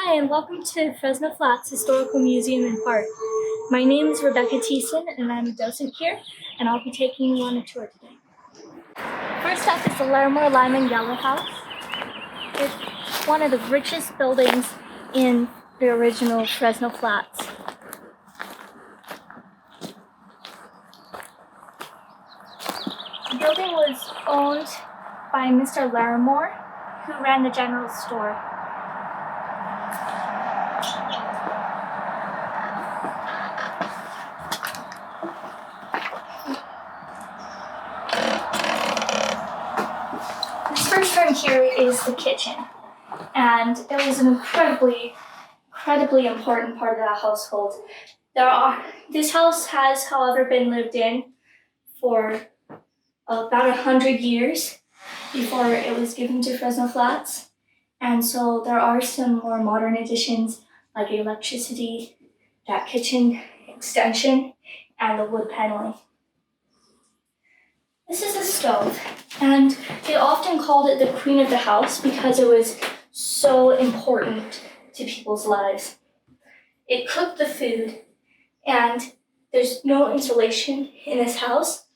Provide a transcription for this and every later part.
Hi, and welcome to Fresno Flats Historical Museum and Park. My name is Rebecca Thiessen, and I'm a docent here, and I'll be taking you on a tour today. First up is the Larimore Lyman Yellow House. It's one of the richest buildings in the original Fresno Flats. The building was owned by Mr. Larimore, who ran the general store. This first room here is the kitchen, and it was an incredibly important part of the household. This house has, however, been lived in for about 100 years before it was given to Fresno Flats, and so there are some more modern additions like electricity, that kitchen extension, and the wood paneling. This is a stove, and they often called it the queen of the house because it was so important to people's lives. It cooked the food, and there's no insulation in this house,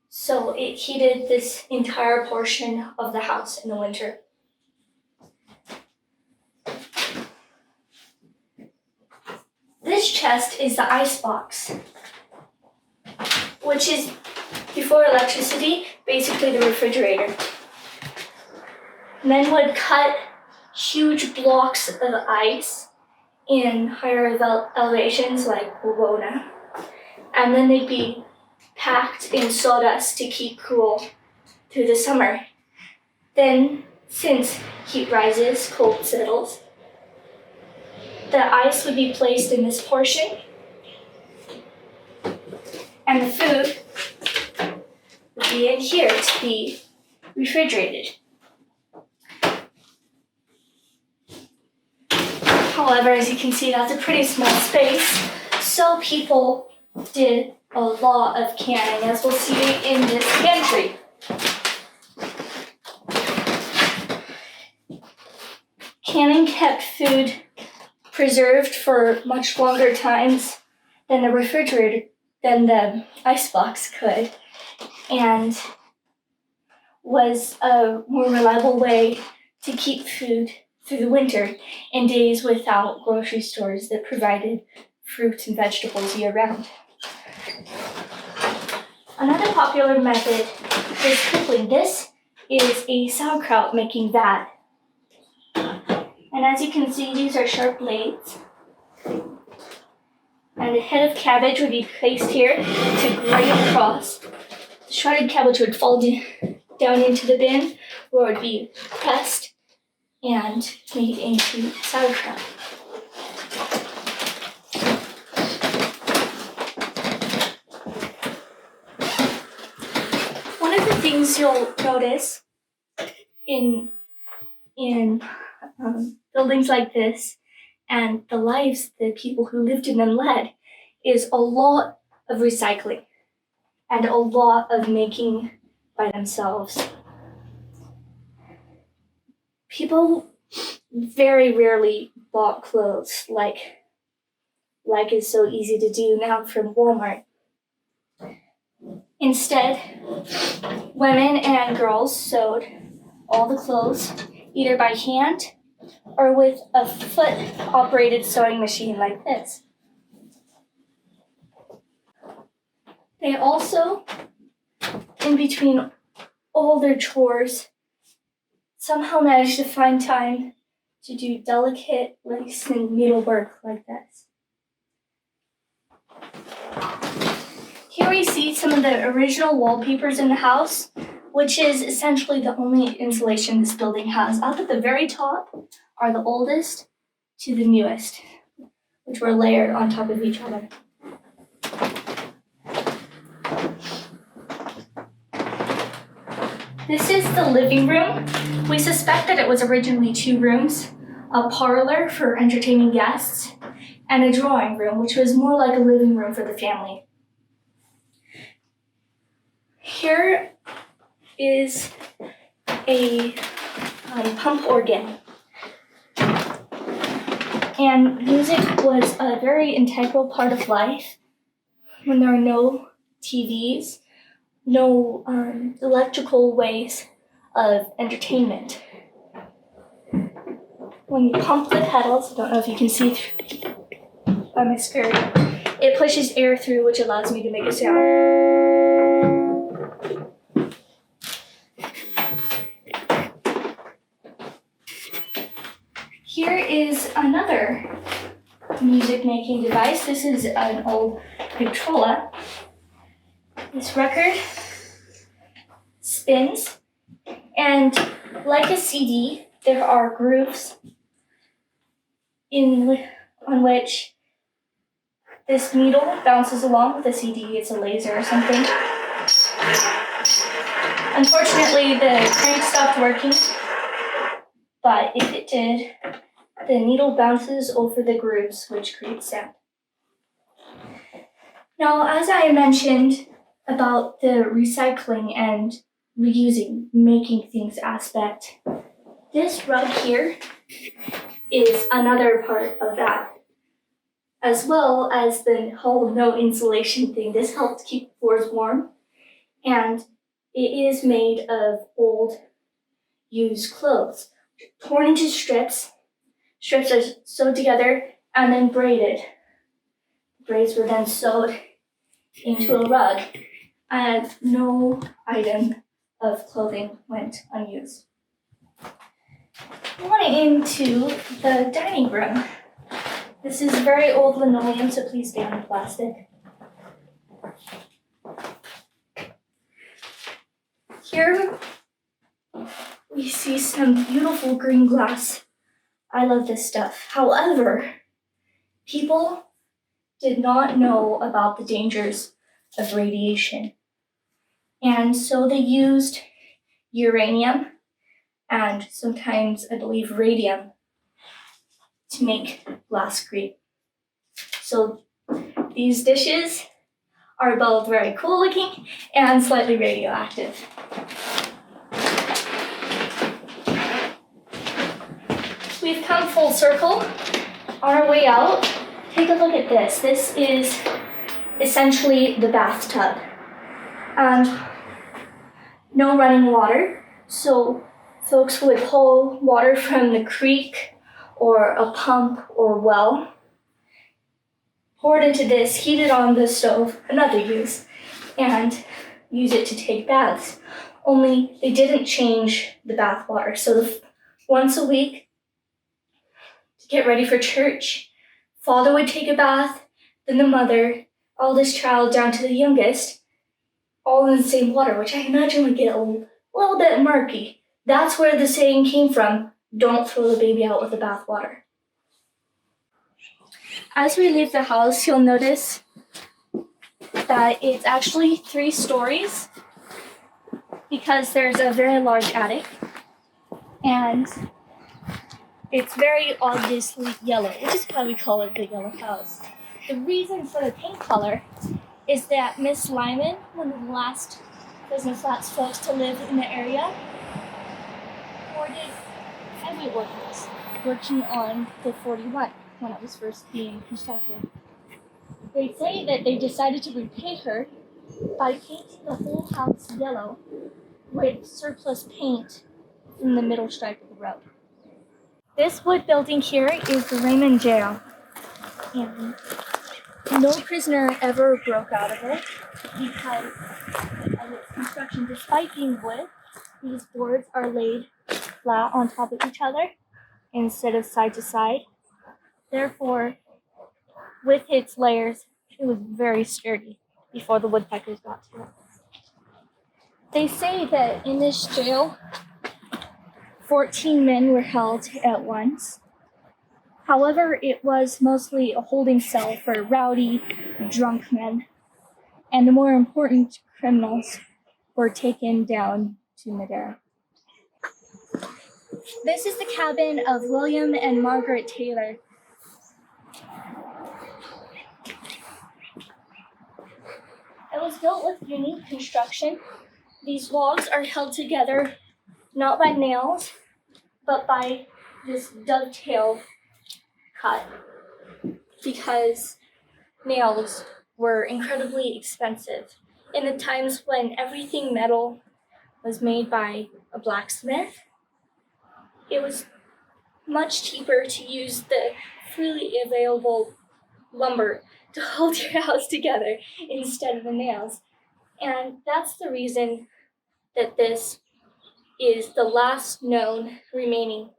so it heated this entire portion of the house in the winter. This chest is the ice box, which is, before electricity, basically the refrigerator. Men would cut huge blocks of ice in higher elevations like Wawona, and then they'd be packed in sawdust to keep cool through the summer. Then, since heat rises, cold settles, the ice would be placed in this portion, and the food would be in here to be refrigerated. However, as you can see, that's a pretty small space, so people did a lot of canning, as we'll see in this pantry. Canning kept food preserved for much longer times than the icebox could, and was a more reliable way to keep food through the winter in days without grocery stores that provided fruits and vegetables year-round. Another popular method is cooking. This is a sauerkraut making vat. And as you can see, these are sharp blades. And a head of cabbage would be placed here to grate across. The shredded cabbage would fall down into the bin, where it would be pressed and made into sauerkraut. One of the things you'll notice in buildings like this and the lives the people who lived in them led is a lot of recycling and a lot of making by themselves. People very rarely bought clothes like is so easy to do now from Walmart. Instead, women and girls sewed all the clothes either by hand or with a foot-operated sewing machine like this. They also, in between all their chores, somehow managed to find time to do delicate lace and needlework like this. Here we see some of the original wallpapers in the house, which is essentially the only insulation this building has. Up at the very top are the oldest to the newest, which were layered on top of each other. This is the living room. We suspect that it was originally 2 rooms, a parlor for entertaining guests, and a drawing room, which was more like a living room for the family. Here is a pump organ. And music was a very integral part of life when there were no TVs, no electrical ways of entertainment. When you pump the pedals, I don't know if you can see on my skirt, it pushes air through, which allows me to make a sound. Here is another music making device. This is an old Victrola. This record spins, and like a CD, there are grooves on which this needle bounces along with the CD. It's a laser or something. Unfortunately, the crank stopped working, but if it did, the needle bounces over the grooves, which creates sound. Now, as I mentioned about the recycling and reusing, making things aspect, this rug here is another part of that, as well as the whole no insulation thing. This helped keep floors warm, and it is made of old, used clothes, torn into strips. Strips are sewed together and then braided. Braids were then sewed into a rug, and no item of clothing went unused. Going into the dining room. This is very old linoleum, so please stay on the plastic. Here we see some beautiful green glass. I love this stuff. However, people did not know about the dangers of radiation. And so they used uranium and sometimes, I believe, radium to make glass green. So these dishes are both very cool looking and slightly radioactive. We've come full circle. On our way out, take a look at this. This is essentially the bathtub. And no running water, so folks would pull water from the creek or a pump or well, pour it into this, heat it on the stove, another use, and use it to take baths. Only they didn't change the bath water. So once a week, to get ready for church, father would take a bath, then the mother, oldest child down to the youngest, all in the same water, which I imagine would get a little bit murky. That's where the saying came from, don't throw the baby out with the bath water. As we leave the house, you'll notice that it's actually 3 stories because there's a very large attic, and it's very obviously yellow, which is why we call it the yellow house. The reason for the paint color is that Miss Lyman, one of the last Fresno Flats folks to live in the area, boarded heavy workers working on the 41 when it was first being constructed. They say that they decided to repay her by painting the whole house yellow with surplus paint in the middle stripe of the road. This wood building here is the Raymond Jail, and no prisoner ever broke out of it because of its construction. Despite being wood, these boards are laid flat on top of each other instead of side to side. Therefore, with its layers, it was very sturdy before the woodpeckers got to it. They say that in this jail, 14 men were held at once. However, it was mostly a holding cell for rowdy, drunk men, and the more important criminals were taken down to Madera. This is the cabin of William and Margaret Taylor. It was built with unique construction. These logs are held together not by nails, but by this dovetail cut because nails were incredibly expensive in the times when everything metal was made by a blacksmith. It was much cheaper to use the freely available lumber to hold your house together instead of the nails. And that's the reason that this is the last known remaining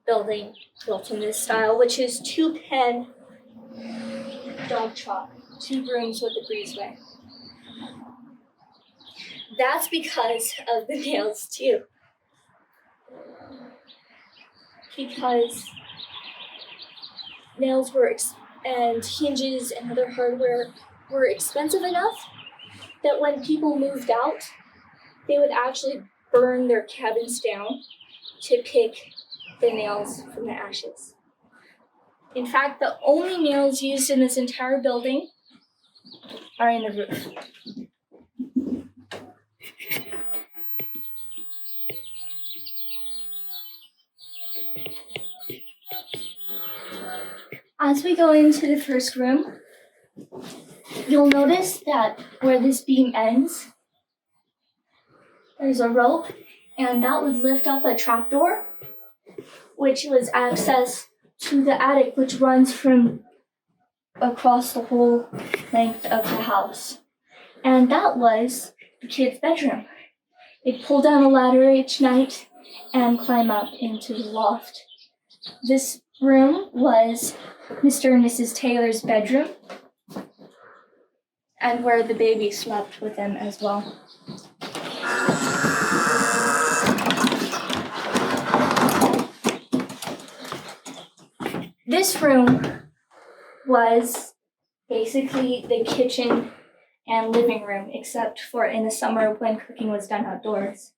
building built in this style, which is 2-pen dog trot, 2 rooms with a breezeway. That's because of the nails too. Because nails were and hinges and other hardware were expensive enough that when people moved out, they would actually burn their cabins down to pick the nails from the ashes. In fact, the only nails used in this entire building are in the roof. As we go into the first room, you'll notice that where this beam ends, there's a rope, and that would lift up a trapdoor, which was access to the attic, which runs from across the whole length of the house. And that was the kids' bedroom. They'd pull down a ladder each night and climb up into the loft. This room was Mr. and Mrs. Taylor's bedroom, and where the baby slept with them as well. This room was basically the kitchen and living room, except for in the summer when cooking was done outdoors.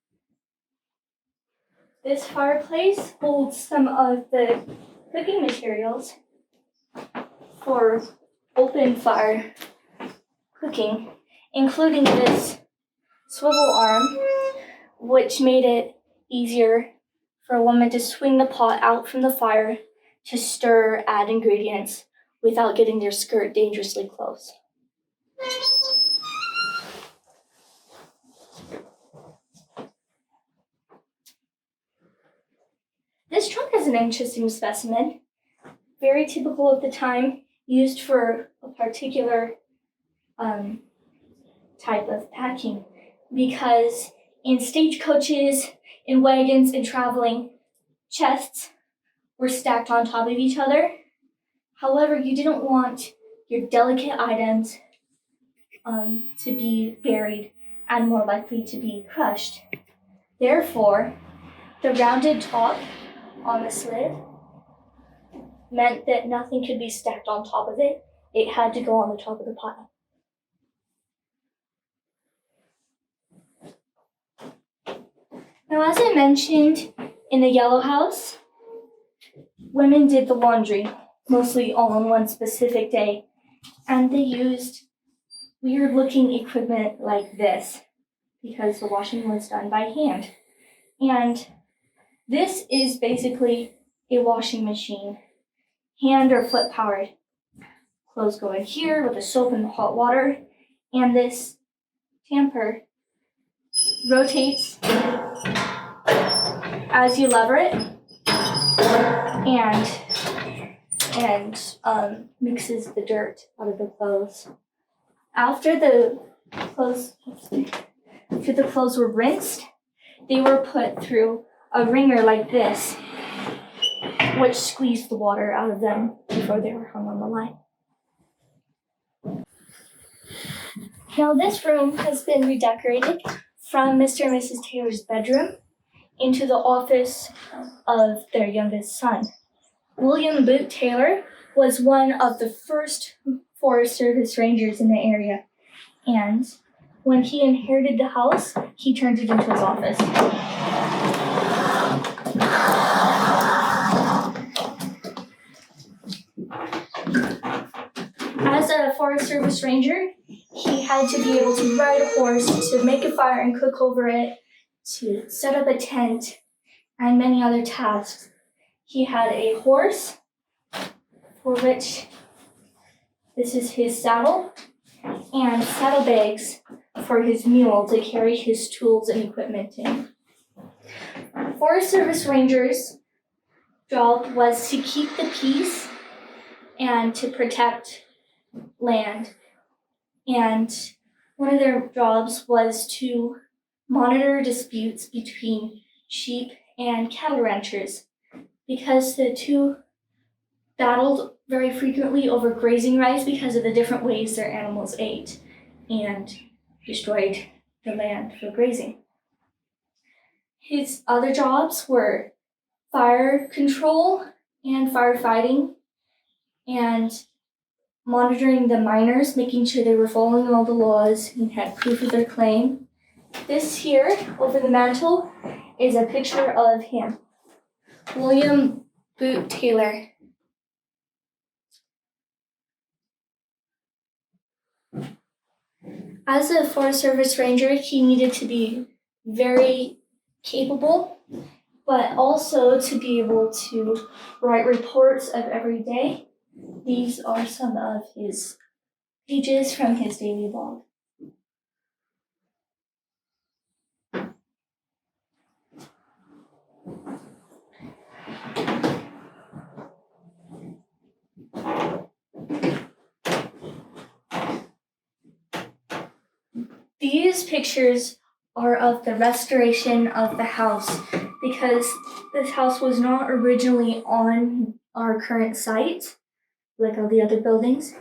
This fireplace holds some of the cooking materials for open fire cooking, including this swivel arm, which made it easier for a woman to swing the pot out from the fire to stir, add ingredients without getting their skirt dangerously close. This trunk is an interesting specimen, very typical of the time, used for a particular type of packing, because in stagecoaches, in wagons, and traveling, chests were stacked on top of each other. However, you didn't want your delicate items to be buried and more likely to be crushed. Therefore, the rounded top on the slid meant that nothing could be stacked on top of it. It had to go on the top of the pile. Now, as I mentioned, in the yellow house, women did the laundry, mostly all on one specific day, and they used weird-looking equipment like this because the washing was done by hand. And this is basically a washing machine, hand or foot powered. Clothes go in here with the soap and the hot water, and this tamper rotates as you lever it and mixes the dirt out of the clothes. After the clothes were rinsed, they were put through a wringer like this, which squeezed the water out of them before they were hung on the line. Now this room has been redecorated from Mr. and Mrs. Taylor's bedroom into the office of their youngest son. William Boot Taylor was one of the first Forest Service rangers in the area, and when he inherited the house, he turned it into his office. As a Forest Service ranger, he had to be able to ride a horse, to make a fire and cook over it, to set up a tent, and many other tasks. He had a horse for which this is his saddle, and saddlebags for his mule to carry his tools and equipment in. Forest Service Rangers' job was to keep the peace and to protect land. And one of their jobs was to monitor disputes between sheep and cattle ranchers, because the two battled very frequently over grazing rights because of the different ways their animals ate and destroyed the land for grazing. His other jobs were fire control and firefighting and monitoring the miners, making sure they were following all the laws and had proof of their claim. This here over the mantle is a picture of him, William Boot Taylor. As a Forest Service Ranger, he needed to be very capable, but also to be able to write reports of every day. These are some of his pages from his daily log. These pictures are of the restoration of the house, because this house was not originally on our current site, like all the other buildings.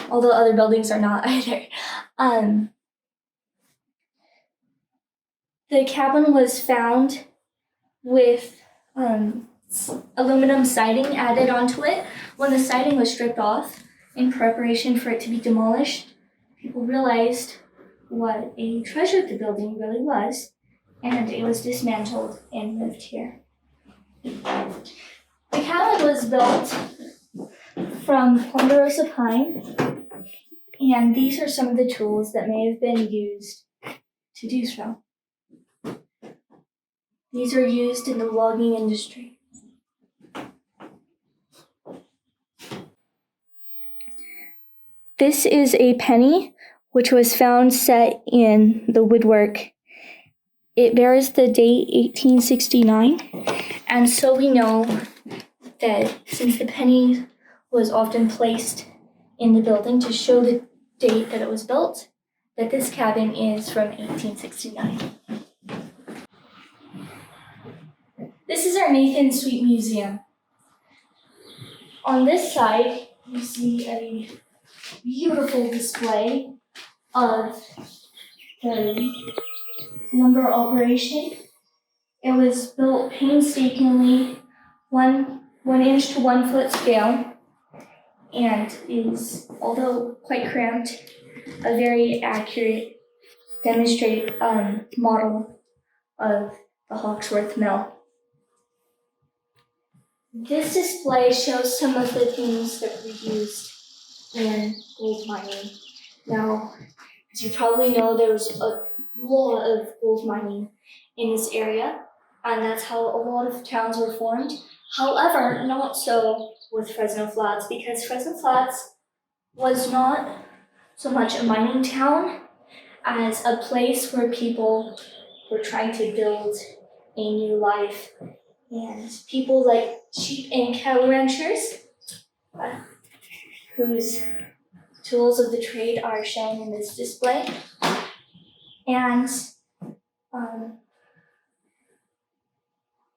Although other buildings are not either. The cabin was found with aluminum siding added onto it. When the siding was stripped off in preparation for it to be demolished, people realized what a treasure the building really was, and it was dismantled and moved here. The cabin was built from ponderosa pine, and these are some of the tools that may have been used to do so. These are used in the logging industry. This is a penny, which was found set in the woodwork. It bears the date 1869, and so we know that since the penny was often placed in the building to show the date that it was built, that this cabin is from 1869. This is our Nathan Sweet Museum. On this side, you see a beautiful display of the lumber operation. It was built painstakingly, 1 inch to 1 foot scale, and is, although quite cramped, a very accurate model of the Hawksworth Mill. This display shows some of the things that we used in gold mining. Now, as you probably know, there was a lot of gold mining in this area, and that's how a lot of towns were formed. However, not so with Fresno Flats, because Fresno Flats was not so much a mining town as a place where people were trying to build a new life. And people like sheep and cattle ranchers, whose tools of the trade are shown in this display. And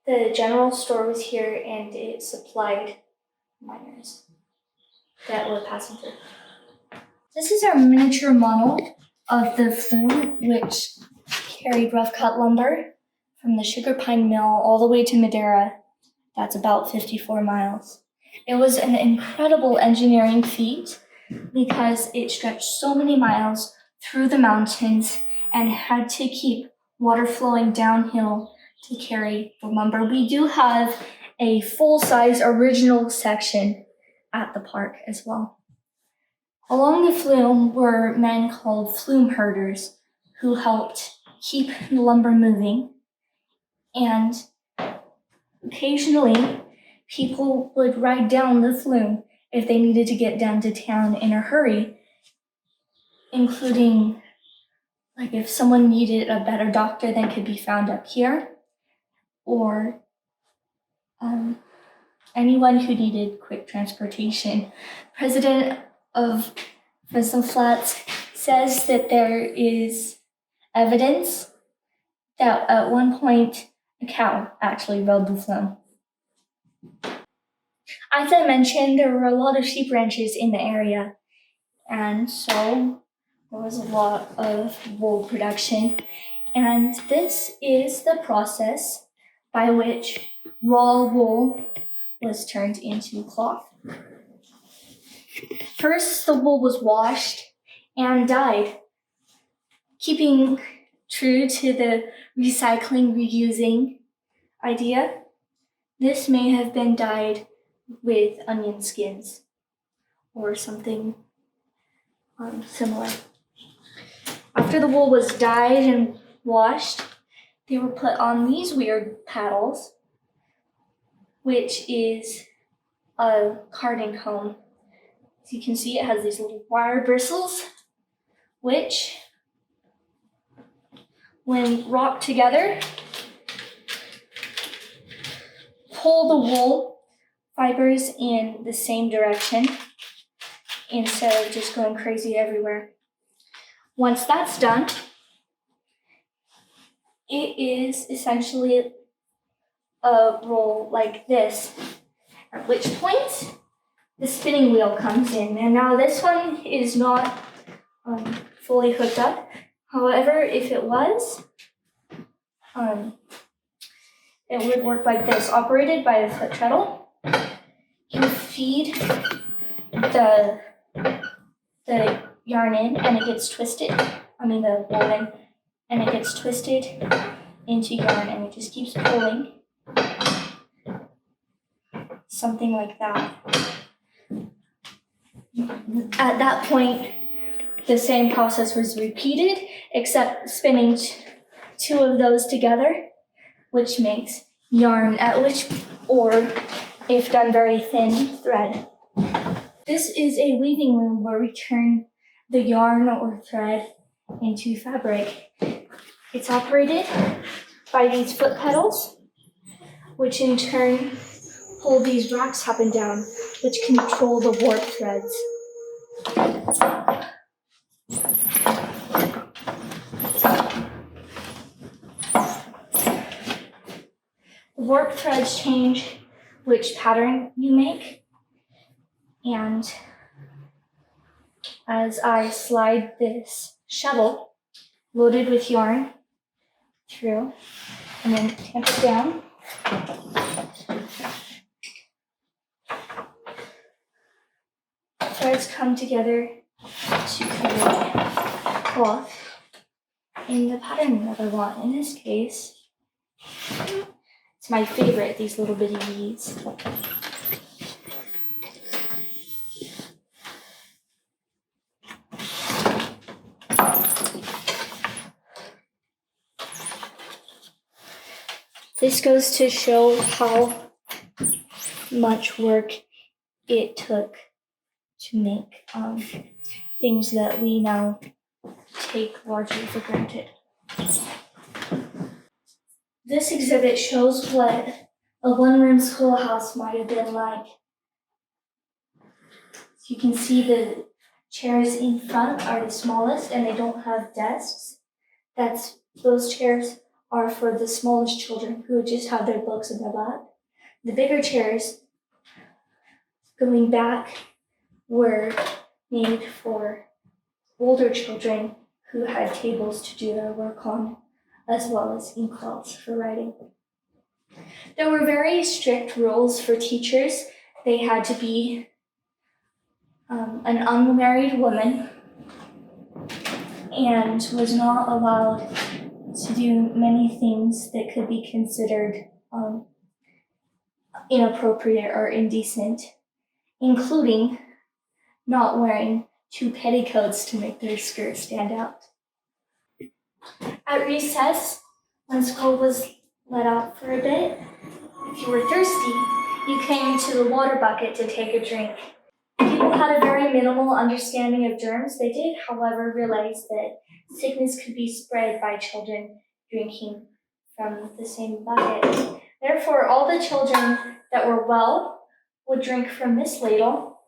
the general store was here, and it supplied miners that were passing through. This is our miniature model of the flume, which carried rough cut lumber from the sugar pine mill all the way to Madera. That's about 54 miles. It was an incredible engineering feat because it stretched so many miles through the mountains and had to keep water flowing downhill to carry the lumber. We do have a full-size original section at the park as well. Along the flume were men called flume herders who helped keep the lumber moving, and occasionally people would ride down the flume if they needed to get down to town in a hurry, including like if someone needed a better doctor than could be found up here, or anyone who needed quick transportation. President of Fresno Flats says that there is evidence that at one point a cow actually rode the flume. As I mentioned, there were a lot of sheep ranches in the area, and so there was a lot of wool production. And this is the process by which raw wool was turned into cloth. First, the wool was washed and dyed, keeping true to the recycling, reusing idea. This may have been dyed with onion skins or something similar. After the wool was dyed and washed, they were put on these weird paddles, which is a carding comb. As you can see, it has these little wire bristles, which, when rocked together, pull the wool fibers in the same direction instead of just going crazy everywhere. Once that's done, it is essentially a roll like this, at which point the spinning wheel comes in. And now this one is not fully hooked up. However, if it was, it would work like this, operated by a foot treadle. You feed the yarn in and it gets twisted, the wool in, and it gets twisted into yarn and it just keeps pulling. Something like that. At that point, the same process was repeated, except spinning two of those together, which makes yarn, or if done very thin, thread. This is a weaving loom where we turn the yarn or thread into fabric. It's operated by these foot pedals, which in turn pull these racks up and down, which control the warp threads. The warp threads change which pattern you make, and as I slide this shuttle loaded with yarn through and then tamp it down, threads come together to create cloth in the pattern that I want. In this case, it's my favorite, these little bitty beads. This goes to show how much work it took to make things that we now take largely for granted. This exhibit shows what a one-room schoolhouse might have been like. So you can see the chairs in front are the smallest and they don't have desks. Those chairs are for the smallest children who just have their books in their lap. The bigger chairs going back were made for older children who had tables to do their work on, as well as inkwells for writing. There were very strict rules for teachers. They had to be an unmarried woman and was not allowed to do many things that could be considered inappropriate or indecent, including not wearing two petticoats to make their skirt stand out. At recess, when school was let out for a bit, if you were thirsty, you came to the water bucket to take a drink. People had a very minimal understanding of germs. They did, however, realize that sickness could be spread by children drinking from the same bucket. Therefore, all the children that were well would drink from this ladle,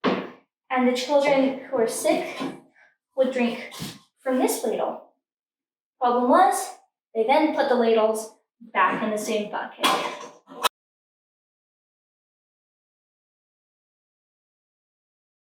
and the children who were sick would drink from this ladle. Problem was, they then put the ladles back in the same bucket.